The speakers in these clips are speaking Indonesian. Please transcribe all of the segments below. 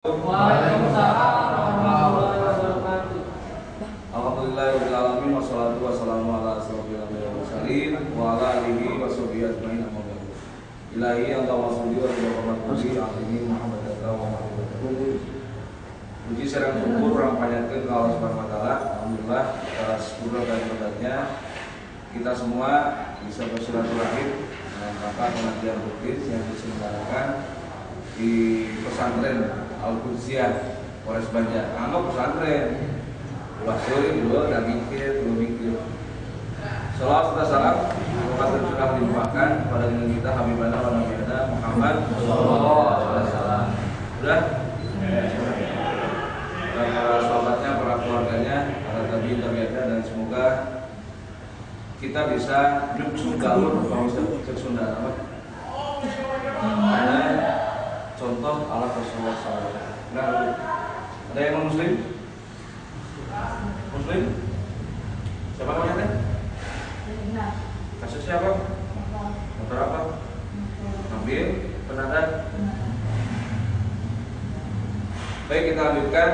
Waalaikumsalam warahmatullahi wabarakatuh. Alhamdulillahirabbil alamin wassalatu wassalamu ala asyrofil anbiya'i wal mursalin wa ala alihi washabihi ajmain amma ba'du. Ilahi Allahumma shalli wa sallim ala Muhammad wa Muhammad. Puji sareng syukur urang panjatkeun ka Allah Subhanahu wa taala. Alhamdulillah atas qudrat dan berkatnya kita semua bisa bersilaturahim dalam rangka pengajian rutin yang diselenggarakan di pesantren Al-Qudsiyah Polres Banjar. Anggap pesantren wasuri dulu dan mikir. Salawat serta salam semoga tercurah dilimpahkan kepada junjungan kita Habibana wa Nabiyana Muhammad sallallahu alaihi wasallam. Sudah? Dan para sahabatnya, para keluarganya, para tabi'in tabi'atnya, dan semoga kita bisa nyuksung galur kalau cek Sunda apa? Contoh ala Rasulullah SAW. Nah, ada yang non-muslim? Muslim? Siapa namanya teh? Kasus siapa? Motor apa? Ambil, penadah. Baik, kita lanjutkan.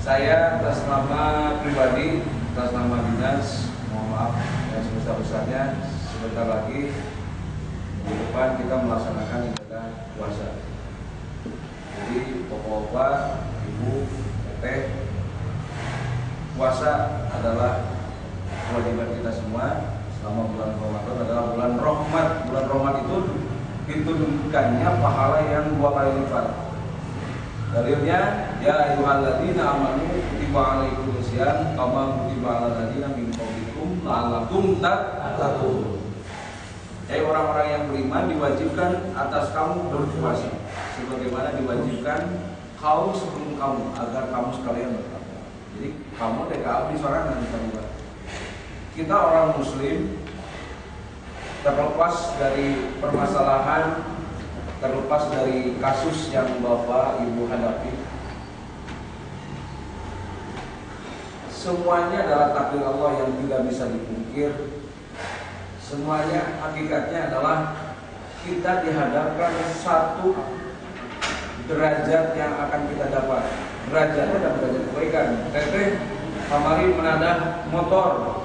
Saya atas nama pribadi, atas nama dinas, mohon maaf yang sebesar-besarnya, sebentar lagi di depan kita melaksanakan ibadah puasa. Jadi bapak-bapak, ibu, teteh, puasa adalah kewajiban kita semua selama bulan Ramadan adalah bulan rahmat. Bulan rahmat itu ditunjukkannya pahala yang 2 kali lipat. Dalilnya, ya ayyuhalladzina amanu kutiba alaikumus syiyam kama kutiba alal ladzina min qablikum la'allakum tattaqun. Hai orang-orang yang beriman, diwajibkan atas kamu berpuasa sebagaimana diwajibkan kaum sebelum kamu agar kamu sekalian bertakwa. Jadi kamu TKA di sorangan kita. Kita orang muslim terlepas dari permasalahan, terlepas dari kasus yang Bapak Ibu hadapi, semuanya adalah takdir Allah yang tidak bisa dipungkir. Semuanya hakikatnya adalah kita dihadapkan satu derajat yang akan kita dapat. Derajatnya adalah derajat kebaikan. Teteh kamari menadah motor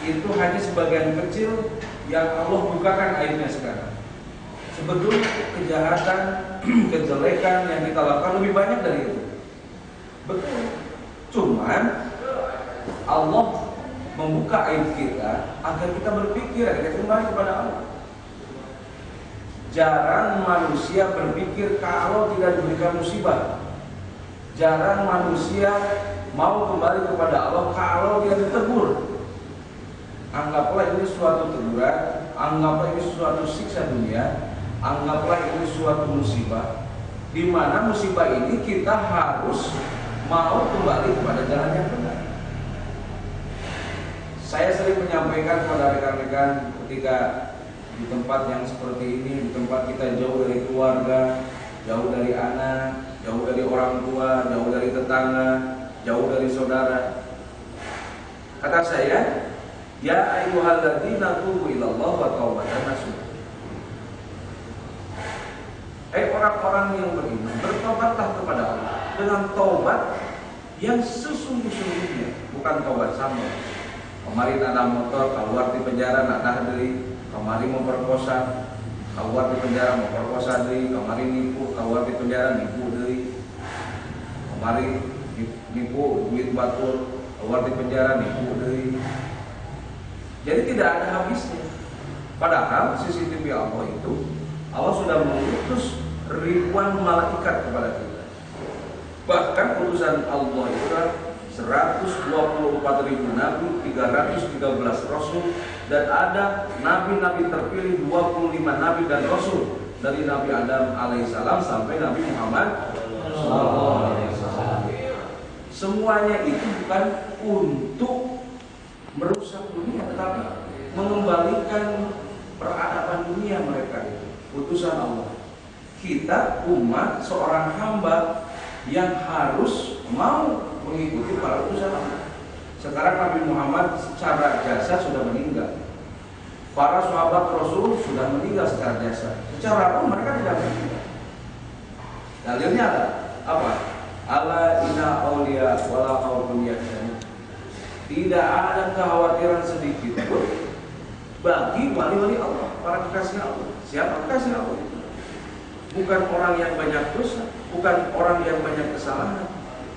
itu hanya sebagian kecil yang Allah bukakan aibnya sekarang. Sebetulnya kejahatan, kejelekan yang kita lakukan lebih banyak dari itu. Betul. Cuman Allah membuka aib kita agar kita berpikir, agar kita kembali kepada Allah. Jarang manusia berpikir kalau tidak diberikan musibah. Jarang manusia mau kembali kepada Allah kalau dia ditegur. Anggaplah ini suatu teguran, anggaplah ini suatu siksa dunia, anggaplah ini suatu musibah, di mana musibah ini kita harus mau kembali kepada jalan yang benar. Saya sering menyampaikan kepada rekan-rekan ketika di tempat yang seperti ini, di tempat kita jauh dari keluarga, jauh dari anak, jauh dari orang tua, jauh dari tetangga, jauh dari saudara. Kata saya, ya ayyuhalladzina tubu ilallah wa taubatan nasuha. Hai orang-orang yang beriman, bertobatlah kepada Allah dengan taubat yang sesungguh-sungguhnya, bukan taubat sama. Kemarin ada motor, keluar di penjara, nak dari kemarin memperkosa, keluar di penjara memperkosa dari, kemarin nipu, keluar di penjara nipu dari, kemarin nipu duit batur, keluar di penjara nipu dari. Jadi tidak ada habisnya. Padahal CCTV Allah itu, Allah sudah mengutus ribuan malaikat kepada kita. Bahkan utusan Allah itu 124.000 nabi, 313 rasul, dan ada nabi-nabi terpilih 25 nabi dan rasul dari Nabi Adam alaihissalam sampai Nabi Muhammad sallallahu alaihi wasallam. Semuanya itu bukan untuk merusak dunia, tetapi mengembalikan peradaban dunia mereka itu. Utusan Allah. Kita umat seorang hamba yang harus mau mengikuti para utusan Allah. Sekarang Nabi Muhammad secara jasa sudah meninggal. Para sahabat Rasul sudah meninggal secara jasa. Secara umum mereka tidak meninggal. Dalilnya ada apa? Ala inna auliya wala khaufun yahzanun. Tidak ada kekhawatiran sedikit pun bagi wali-wali Allah, para kekasih Allah. Siapa kekasih Allah itu? Bukan orang yang banyak dosa, bukan orang yang banyak kesalahan,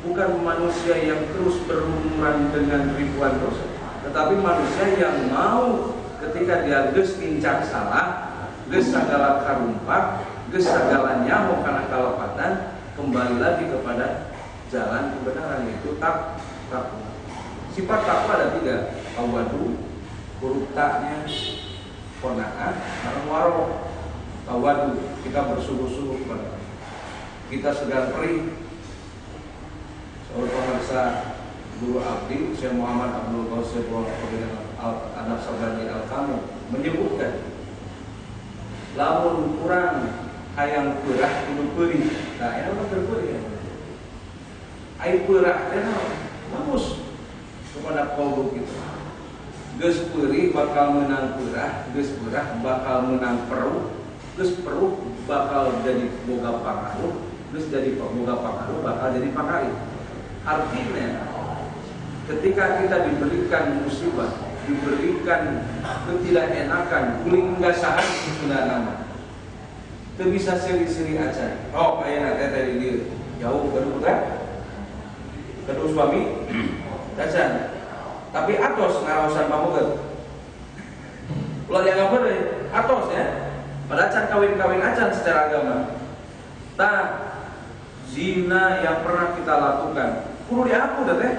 bukan manusia yang terus berlumuran dengan ribuan dosa, tetapi manusia yang mau ketika dia geus pincak salah, geus sagala karumpak, geus sagala nyaho kana kalepatan, kembali lagi kepada jalan kebenaran, yaitu takwa. Sifat takwa ada 3, tawadu, huruf ta-nya qanaah, sareng waro. Tawadu, kita bersungguh-sungguh kepada Allah. Kita segan perih. Saudara pemirsa, Guru Abdi Syekh Muhammad Abdul Qasim Anak Sabani Al-Kamu menyebutkan, lamun kurang hayang peurah kudu peurih. Nah, eta mah berpeurih. Ai peurah teh bagus kepada qaul kita. Geus peurih bakal menang peurah, geus peurah bakal menang peruh, geus peruh bakal jadi boga pangaruh, geus jadi boga pangaruh bakal jadi pakarit. Artinya ketika kita diberikan musibah, diberikan ketidakenakan, kuling gasahan sudah nama, itu bisa seri-seri aja. Oh, kayak nanti tadi dia jauh kedua putra, kedua suami, aja. Tapi atos ngarawasan pamoget. Kalau dianggap bener, atos ya. Pada acan kawin-kawin acan secara agama. Nah, zina yang pernah kita lakukan, kudu diaku dah teh.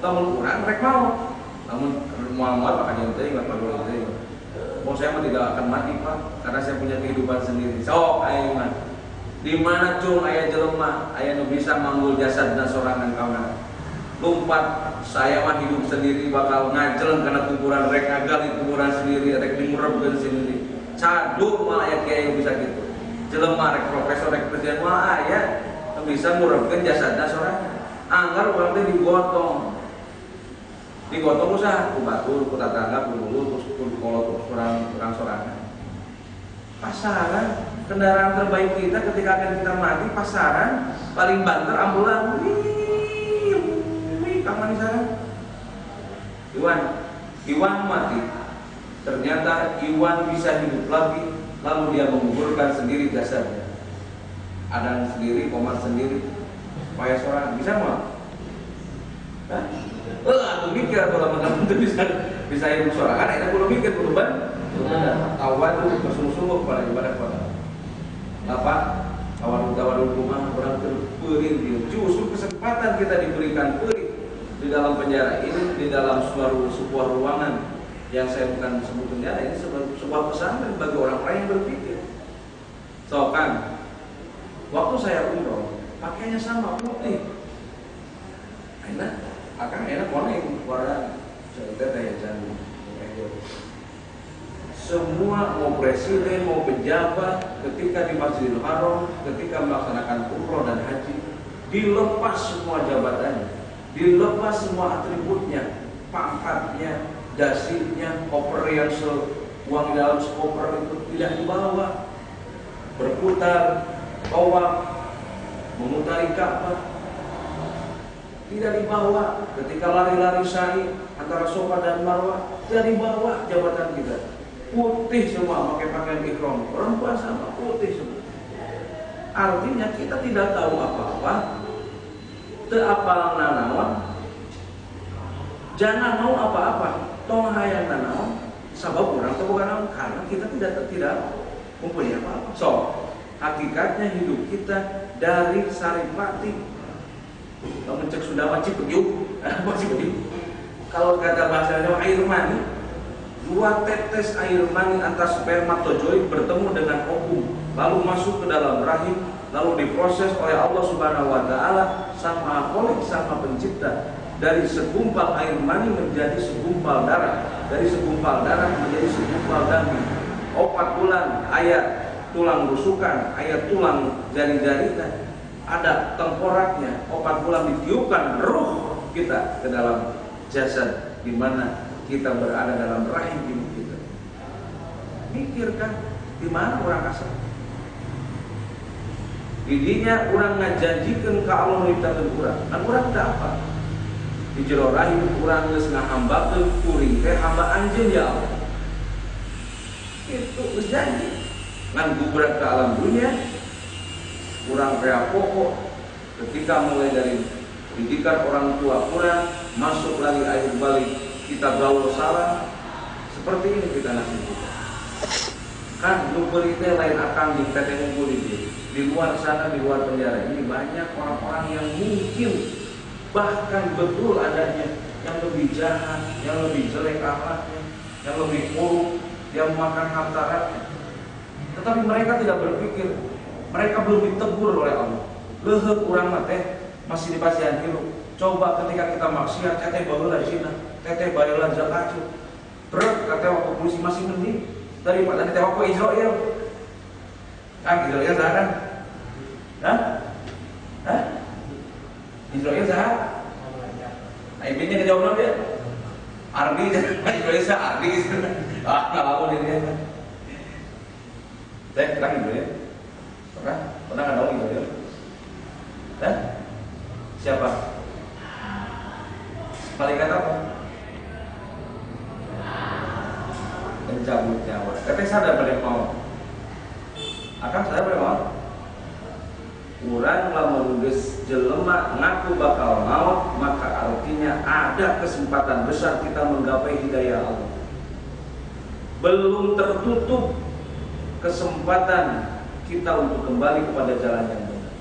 Lamun kurang rek mau. Namun Muhammad makanya teh ingat pada teh. Mau saya mah tidak akan mati, Pak, karena saya punya kehidupan sendiri. Sok ayeuna mah. Di mana cung aya jelema, aya nu bisa manggul jasadna sorangan kawan. Lumpat, saya mah hidup sendiri bakal ngajeleng karena kuburan rek ngagali kuburan sendiri, rek dimurebkeun sendiri. Caduk malah aya kiai bisa gitu. Jelema rek profesor rek presiden malah aya bisa murebkeun jasadna sorangan. Anggar urang teh digotong. Digotong usah ku batur, ku tatangga, ku mulut, ku kolot kurang sorangan. Pasaran, kendaraan terbaik kita ketika akan kita mati, pasaran, paling banter ambulan. Kang mani sana. Iwan mati. Ternyata Iwan bisa hidup lagi, lalu dia menguburkan sendiri jasadnya. Adang sendiri, Komar sendiri, supaya seorang bisa mau. Hah? Aku mikir kalau menang itu bisa hidup sorangan, enak belum mikir beban. Tawadu bersungguh-sungguh kepada ibadah kepada apa? Tawadu rumah orang terperin. Justru kesempatan kita diberikan perin di dalam penjara ini, di dalam sebuah ruangan yang saya bukan sebut penjara, ini sebuah pesantren bagi orang-orang yang berpikir. So kan, waktu saya umroh, pakainya sama putih. Enak, enak warna cerita kayak jangan. Semua mau presiden, mau pejabat, ketika di Masjidil Haram, ketika melaksanakan umroh dan haji, dilepas semua jabatannya, dilepas semua atributnya, pangkatnya, dasinya, koper yang uang di dalam koper itu tidak dibawa, berputar, tawaf, memutari Ka'bah, tidak dibawa. Ketika lari-lari sa'i antara Safa dan Marwah, tidak dibawa jabatan kita. Putih semua, pakai pakaian ihram, perempuan sama putih semua. Artinya kita tidak tahu apa-apa, teu apal nanaon, jangan mau apa-apa, tong hayang nanaon, sabab orang teu boga naon, karena kita tidak mempunyai apa-apa. So, hakikatnya hidup kita dari saripati. Kalau mencek sudah wajib begitu, kalau kata bahasanya air mani. 2 tetes air mani antara spermatozoid bertemu dengan ovum, lalu masuk ke dalam rahim, lalu diproses oleh Allah Subhanahu wa taala sama Khalik, sama pencipta. Dari segumpal air mani menjadi segumpal darah, dari segumpal darah menjadi segumpal daging. 4 bulan ayat tulang rusukan, ayat tulang jari-jarinya, ada tengkoraknya. 4 bulan ditiupkan ruh kita ke dalam jasad di mana kita berada dalam rahim ibu kita. Mikirkan di mana orang kasar? Di Didinya orang ngajanjikeun ka Allah nyiptakeun urang. Kan urang teh apa? Di jero rahim urang geus ngahambakeun kuring teh hamba anjeun ya Allah. Itu geus janji. Ngan gubrak ke alam dunia, urang rea pokok ketika mulai dari didikan orang tua urang, masuk lagi akhir balik kita gaul salah. Seperti ini kita nasib kita. Kan lu beri teh lain akan di PT ngumpul di luar sana, di luar penjara ini banyak orang-orang yang mungkin bahkan betul adanya yang lebih jahat, yang lebih jelek akhlaknya, yang lebih buruk, yang makan harta rakyat. Tetapi mereka tidak berpikir, mereka belum ditegur oleh Allah. Leuheuk urang mah teh masih dipasihan hirup. Coba ketika kita maksiat, teteh baheula zina, teteh baheula zakat, berat kata waktu polisi masih mending daripada di waktu Israel. Israel zakat. Israel zakat. Aibnya kejauhan dia. Ardi Israel zakat Ardi. Kalau dia. Saya terang Israel. Pernah nggak tahu Israel? Siapa? Malaikat apa? Pencabut nyawa. Tapi sadar pada mau. Akan sadar pada mau. Urang lamun geus jelema ngaku bakal maut, maka artinya ada kesempatan besar kita menggapai hidayah Allah. Belum tertutup kesempatan kita untuk kembali kepada jalan yang benar.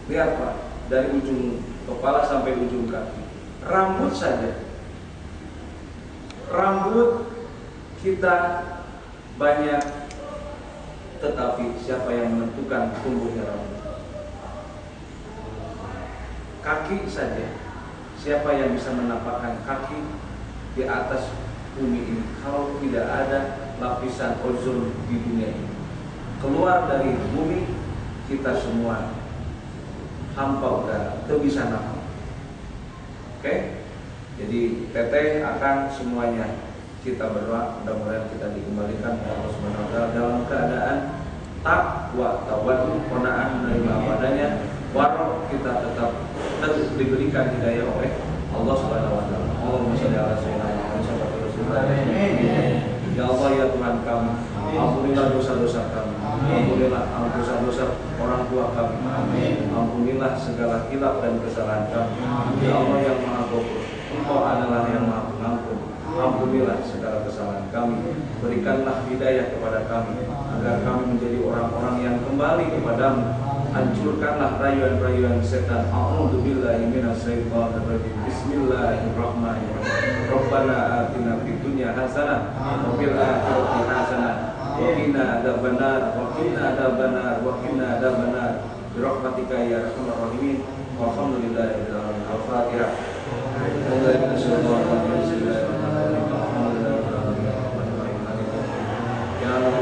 Lihat Pak, dari ujung kepala sampai ujung kaki, rambut saja. Rambut kita banyak, tetapi siapa yang menentukan tumbuhnya rambut? Kaki saja, siapa yang bisa menapakkan kaki di atas bumi ini kalau tidak ada lapisan ozon di dunia ini? Keluar dari bumi, kita semua hampa udara, tidak bisa nafas. Oke? Jadi teteh akan semuanya kita berdoa, mudah-mudahan kita dikembalikan oleh Allah Subhanahu wa taala dalam keadaan takwa, tawadu, qanaah, menerima apa adanya, warok kita tetap diberikan hidayah oleh Allah Subhanahu wa taala. Allahumma shalli ala sayyidina Muhammad. Ya Allah ya Tuhan kami, ampunilah dosa-dosa kami, ampunilah dosa-dosa orang tua kami, ampunilah segala hilaf dan kesalahan kami. Ya Allah yang Maha Ghafur, Engkau adalah yang Maha Pengampun. Ampunilah segala kesalahan kami, berikanlah hidayah kepada kami agar kami menjadi orang-orang yang kembali kepadamu. Hancurkanlah rayuan-rayuan setan. A'udzubillahi minasyaitonir rajim. Bismillahirrahmanirrahim. Rabbana atina fid dunya hasanah wa fil akhirati hasanah wa qina adzabannar wa qina adzabannar wa qina adzabannar bi rahmatika ya arhamar rahimin. Walhamdulillahi rabbil alamin. Al-Fatihah. Ya Allah